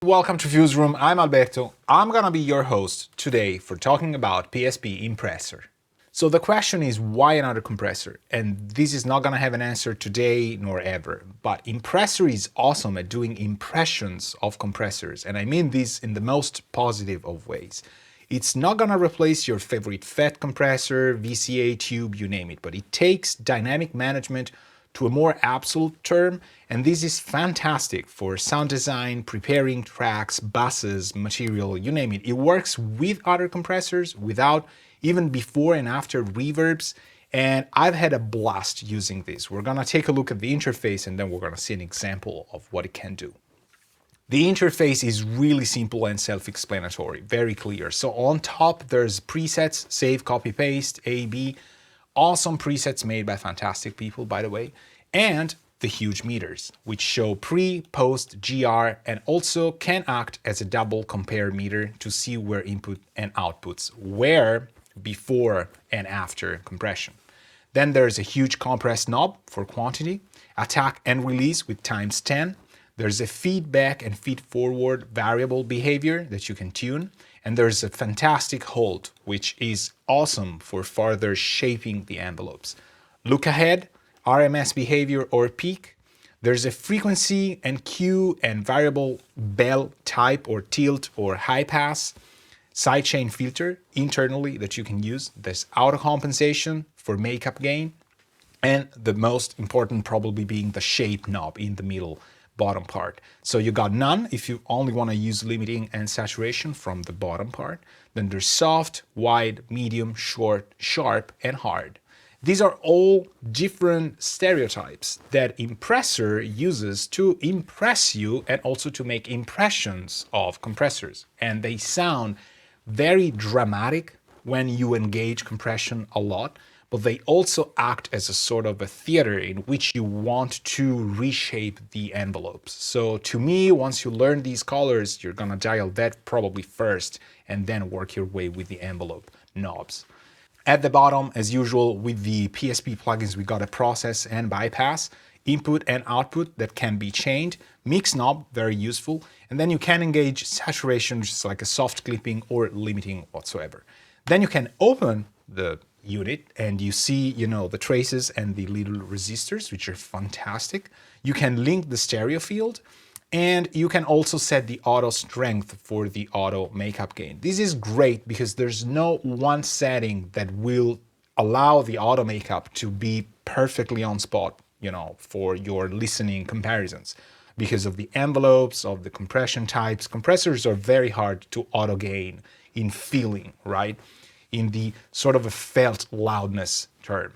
Welcome to Fuse Room. I'm Alberto. I'm gonna be your host today for talking about PSP Impressor. So the question is, why another compressor? And this is not gonna have an answer today nor ever, but Impressor is awesome at doing impressions of compressors, and I mean this in the most positive of ways. It's not gonna replace your favorite FET compressor, VCA tube, you name it, but it takes dynamic management to a more absolute term, and this is fantastic for sound design, preparing tracks, buses, material, you name it. It works with other compressors, without, even before and after reverbs, and I've had a blast using this. We're gonna take a look at the interface and then we're gonna see an example of what it can do. The interface is really simple and self-explanatory, very clear. So on top there's presets, save, copy, paste, A, B, awesome presets made by fantastic people, by the way, and the huge meters, which show pre, post, GR, and also can act as a double compare meter to see where input and outputs were before and after compression. Then there's a huge compress knob for quantity, attack and release with ×10. There's a feedback and feed forward variable behavior that you can tune. And there's a fantastic hold, which is awesome for further shaping the envelopes. Look ahead, RMS behavior or peak. There's a frequency and Q and variable bell type or tilt or high pass. Sidechain filter internally that you can use. There's auto compensation for makeup gain. And the most important probably being the shape knob in the middle bottom part. So you got none if you only want to use limiting and saturation from the bottom part. Then there's soft, wide, medium, short, sharp, and hard. These are all different stereotypes that Impressor uses to impress you and also to make impressions of compressors. And they sound very dramatic when you engage compression a lot, but they also act as a sort of a theater in which you want to reshape the envelopes. So to me, once you learn these colors, you're gonna dial that probably first and then work your way with the envelope knobs. At the bottom, as usual, with the PSP plugins, we got a process and bypass, input and output that can be chained, mix knob, very useful, and then you can engage saturation, which is like a soft clipping or limiting whatsoever. Then you can open the unit and you see, the traces and the little resistors, which are fantastic. You can link the stereo field, and you can also set the auto strength for the auto makeup gain. This is great because there's no one setting that will allow the auto makeup to be perfectly on spot, for your listening comparisons. Because of the envelopes, of the compression types, compressors are very hard to auto gain in feeling, right? In the sort of a felt loudness term.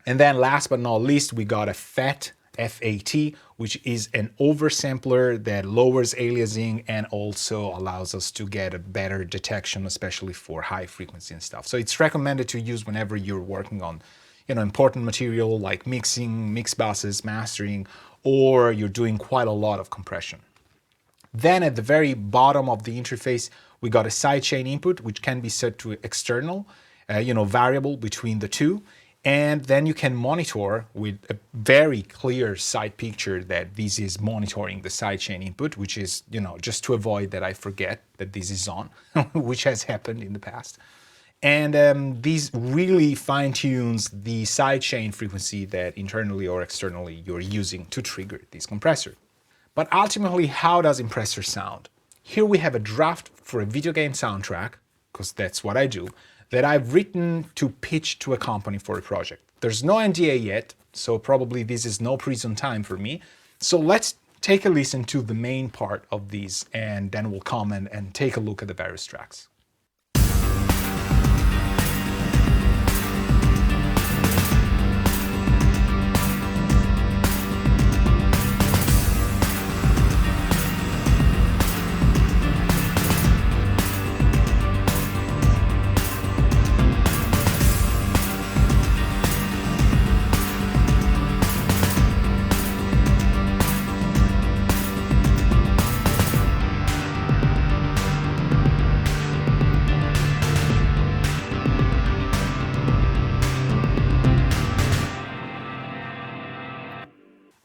And then last but not least, we got a FET, F-A-T, which is an oversampler that lowers aliasing and also allows us to get a better detection, especially for high frequency and stuff. So it's recommended to use whenever you're working on, important material like mixing, mix buses, mastering, or you're doing quite a lot of compression. Then at the very bottom of the interface, we got a sidechain input, which can be set to external, variable between the two. And then you can monitor with a very clear side picture that this is monitoring the sidechain input, which is, just to avoid that I forget that this is on, which has happened in the past. And this really fine-tunes the sidechain frequency that internally or externally you're using to trigger this compressor. But ultimately, how does Impressor sound? Here we have a draft for a video game soundtrack, because that's what I do, that I've written to pitch to a company for a project. There's no NDA yet, so probably this is no prison time for me. So let's take a listen to the main part of these, and then we'll comment and take a look at the various tracks.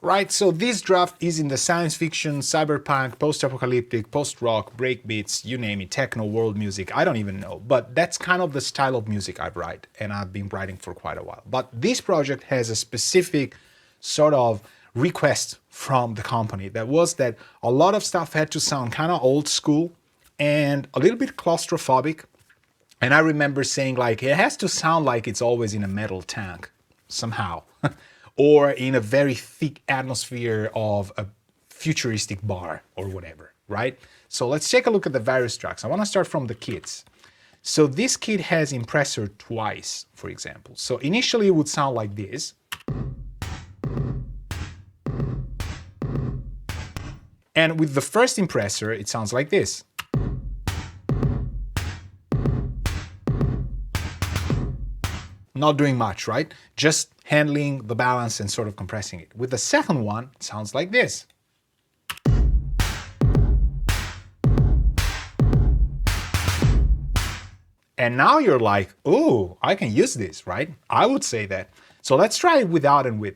Right, so this draft is in the science fiction, cyberpunk, post-apocalyptic, post-rock, breakbeats, you name it, techno, world music, I don't even know. But that's kind of the style of music I write, and I've been writing for quite a while. But this project has a specific sort of request from the company that was that a lot of stuff had to sound kind of old school and a little bit claustrophobic. And I remember saying like, it has to sound like it's always in a metal tank somehow. Or in a very thick atmosphere of a futuristic bar or whatever, right? So let's take a look at the various tracks. I want to start from the kits. So this kit has Impressor twice, for example. So initially it would sound like this. And with the first Impressor, it sounds like this. Not doing much, right? Just handling the balance and sort of compressing it. With the second one, it sounds like this. And now you're like, oh, I can use this, right? I would say that. So let's try it without and with.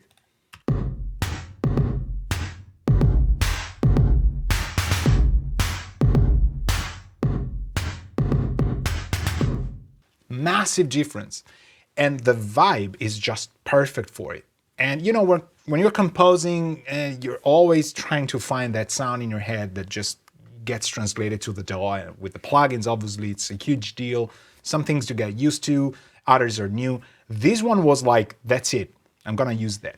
Massive difference. And the vibe is just perfect for it. And you know, when you're composing, you're always trying to find that sound in your head that just gets translated to the DAW. And with the plugins, obviously, it's a huge deal. Some things to get used to, others are new. This one was like, that's it, I'm gonna use that.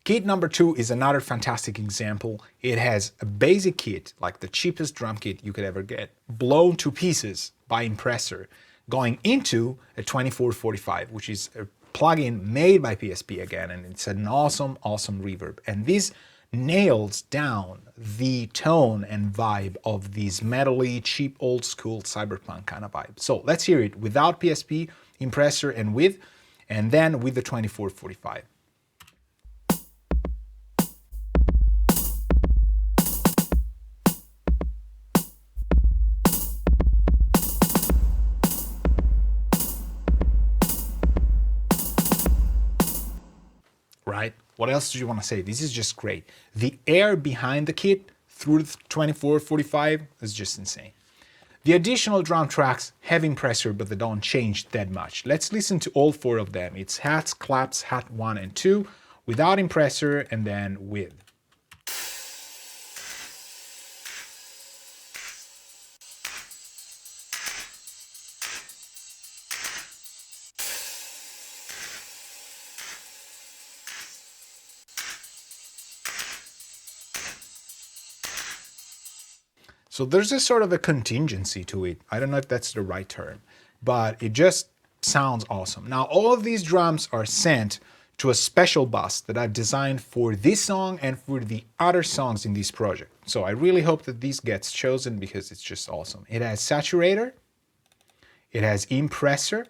Kit number 2 is another fantastic example. It has a basic kit, like the cheapest drum kit you could ever get, blown to pieces by Impressor, going into a 2445, which is a plugin made by PSP again, and it's an awesome, awesome reverb. And this nails down the tone and vibe of these metally, cheap, old school cyberpunk kind of vibe. So let's hear it without PSP, Impressor, and then with the 2445. Right? What else do you want to say? This is just great. The air behind the kit through the 2445 is just insane. The additional drum tracks have Impressor, but they don't change that much. Let's listen to all 4 of them. It's hats, claps, hat 1 and 2, without Impressor, and then with. So there's a sort of a contingency to it. I don't know if that's the right term, but it just sounds awesome. Now, all of these drums are sent to a special bus that I've designed for this song and for the other songs in this project. So I really hope that this gets chosen because it's just awesome. It has saturator, it has Impressor,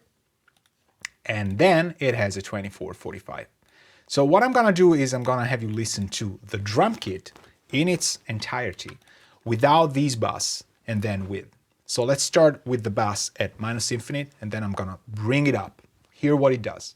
and then it has a 2445. So what I'm gonna do is I'm gonna have you listen to the drum kit in its entirety, without these bass, and then with. So let's start with the bass at minus infinite, and then I'm gonna bring it up. Hear what it does.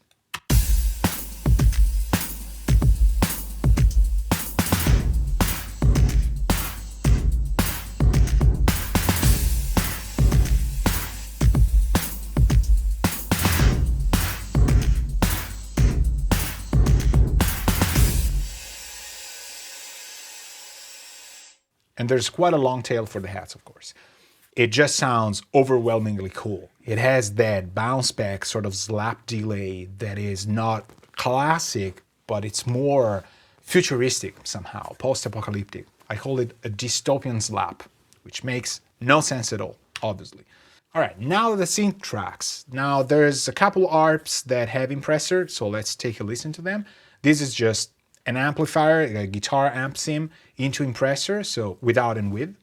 And there's quite a long tail for the hats, of course. It just sounds overwhelmingly cool. It has that bounce back sort of slap delay that is not classic, but it's more futuristic somehow, post-apocalyptic. I call it a dystopian slap, which makes no sense at all, obviously. All right, now the synth tracks. Now there's a couple ARPs that have Impressor, so let's take a listen to them. This is just an amplifier, a guitar amp sim into Impressor, so without and with.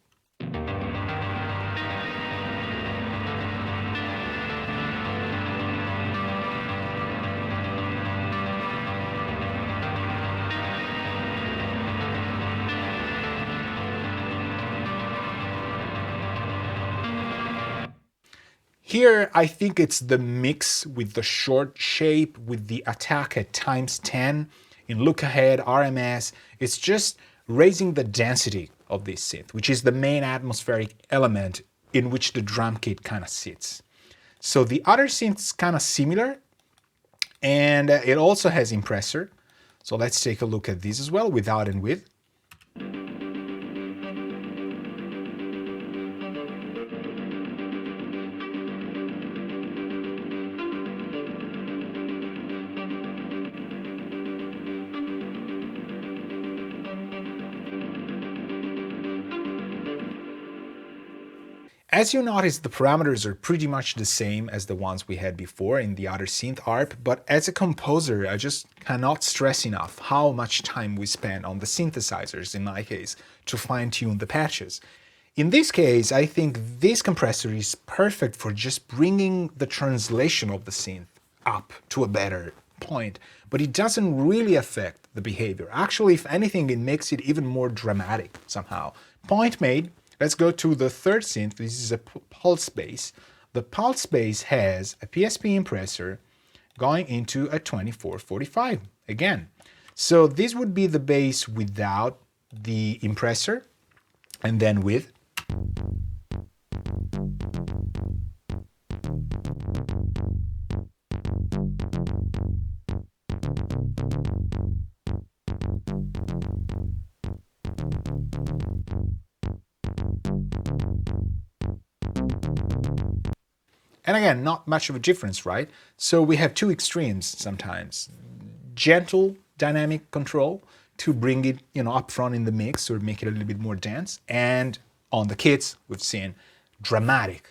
Here, I think it's the mix with the short shape, with the attack at times 10. in look ahead, RMS. It's just raising the density of this synth, which is the main atmospheric element in which the drum kit kind of sits. So the other synth is kind of similar, and it also has Impressor. So let's take a look at this as well, without and with. As you notice, the parameters are pretty much the same as the ones we had before in the other synth ARP, but as a composer, I just cannot stress enough how much time we spend on the synthesizers, in my case, to fine-tune the patches. In this case, I think this compressor is perfect for just bringing the translation of the synth up to a better point, but it doesn't really affect the behavior. Actually, if anything, it makes it even more dramatic somehow. Point made. Let's go to the third synth. This is a pulse bass. The pulse bass has a PSP Impressor going into a 2445 again. So this would be the bass without the Impressor, and then with. And again, not much of a difference, right? So we have two extremes sometimes. Gentle dynamic control to bring it, up front in the mix or make it a little bit more dense. And on the kits, we've seen dramatic,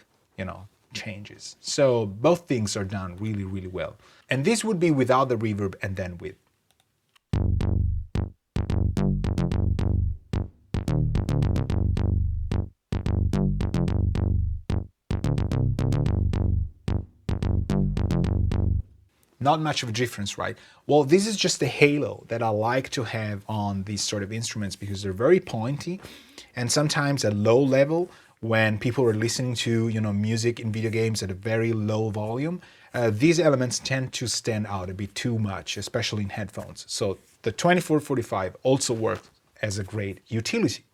changes. So both things are done really, really well. And this would be without the reverb and then with. Not much of a difference, right? Well, this is just the halo that I like to have on these sort of instruments because they're very pointy, and sometimes at low level, when people are listening to music in video games at a very low volume, these elements tend to stand out a bit too much, especially in headphones. So the 2445 also works as a great utility.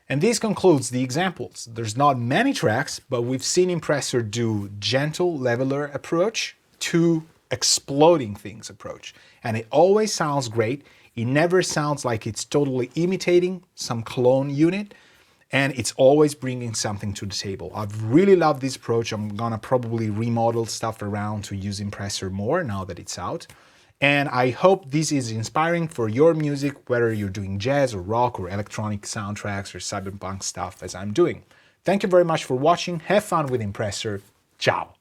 And this concludes the examples. There's not many tracks, but we've seen Impressor do gentle leveler approach to exploding things approach. And it always sounds great. It never sounds like it's totally imitating some clone unit. And it's always bringing something to the table. I've really loved this approach. I'm gonna probably remodel stuff around to use Impressor more now that it's out. And I hope this is inspiring for your music, whether you're doing jazz or rock or electronic soundtracks or cyberpunk stuff as I'm doing. Thank you very much for watching. Have fun with Impressor. Ciao.